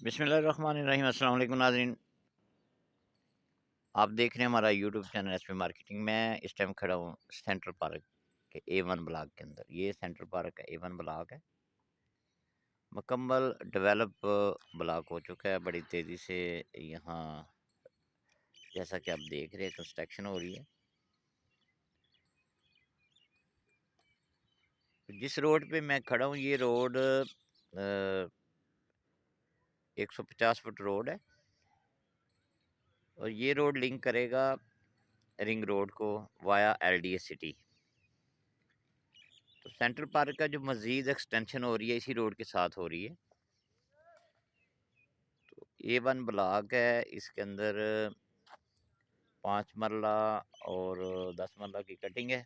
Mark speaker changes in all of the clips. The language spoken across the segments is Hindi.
Speaker 1: बिस्मिल्लाहिर्रहमानिर्रहीम। अस्सलाम वालेकुम नाज़रीन, आप देख रहे हैं हमारा यूट्यूब चैनल एसपी मार्केटिंग। मैं इस टाइम खड़ा हूँ सेंट्रल पार्क के A1 ब्लॉक के अंदर। ये सेंट्रल पार्क का A1 ब्लॉक है, मुकम्मल डेवलप ब्लॉक हो चुका है बड़ी तेज़ी से। यहाँ जैसा कि आप देख रहे हैं कंस्ट्रक्शन हो रही है। जिस रोड पे मैं खड़ा हूँ ये रोड 150 फुट रोड है और ये रोड लिंक करेगा रिंग रोड को वाया LDA सिटी। तो सेंट्रल पार्क का जो मज़ीद एक्सटेंशन हो रही है इसी रोड के साथ हो रही है। तो A1 ब्लॉक है, इसके अंदर 5 मरला और 10 मरला की कटिंग है।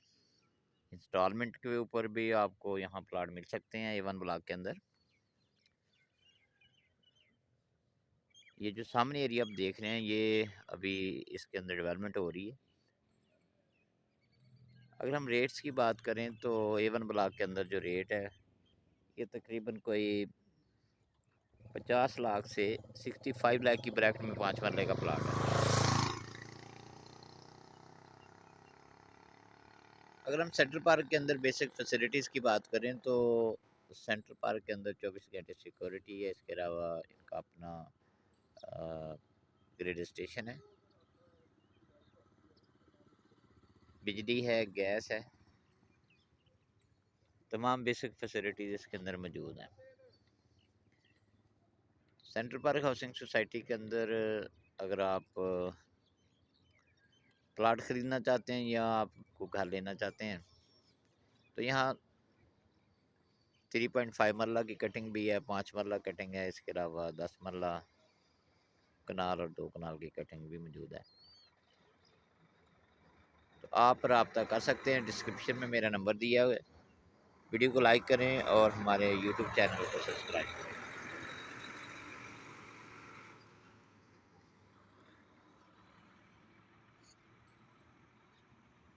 Speaker 1: इंस्टॉलमेंट के ऊपर भी आपको यहाँ प्लाट मिल सकते हैं A1 ब्लॉक के अंदर। ये जो सामने एरिया आप देख रहे हैं ये अभी इसके अंदर डेवलपमेंट हो रही है। अगर हम रेट्स की बात करें तो A1 ब्लॉक के अंदर जो रेट है ये तकरीबन कोई 50 लाख से 65 लाख की ब्रैकेट में 5 मरले का प्लाट है। अगर हम सेंट्रल पार्क के अंदर बेसिक फैसिलिटीज़ की बात करें तो सेंट्रल पार्क के अंदर 24 घंटे सिक्योरिटी है। इसके अलावा इनका अपना ग्रिड स्टेशन है, बिजली है, गैस है, तमाम बेसिक फैसिलिटीज़ इसके अंदर मौजूद हैं। सेंट्रल पार्क हाउसिंग सोसाइटी के अंदर अगर आप प्लाट ख़रीदना चाहते हैं या आपको घर लेना चाहते हैं तो यहाँ 3.5 मरला की कटिंग भी है, 5 मरला कटिंग है, इसके अलावा 10 मरला कनाल और 2 कनाल की कटिंग भी मौजूद है। तो आप रब्ता कर सकते हैं, डिस्क्रिप्शन में मेरा नंबर दिया हुआ है। वीडियो को लाइक करें और हमारे यूट्यूब चैनल को सब्सक्राइब करें।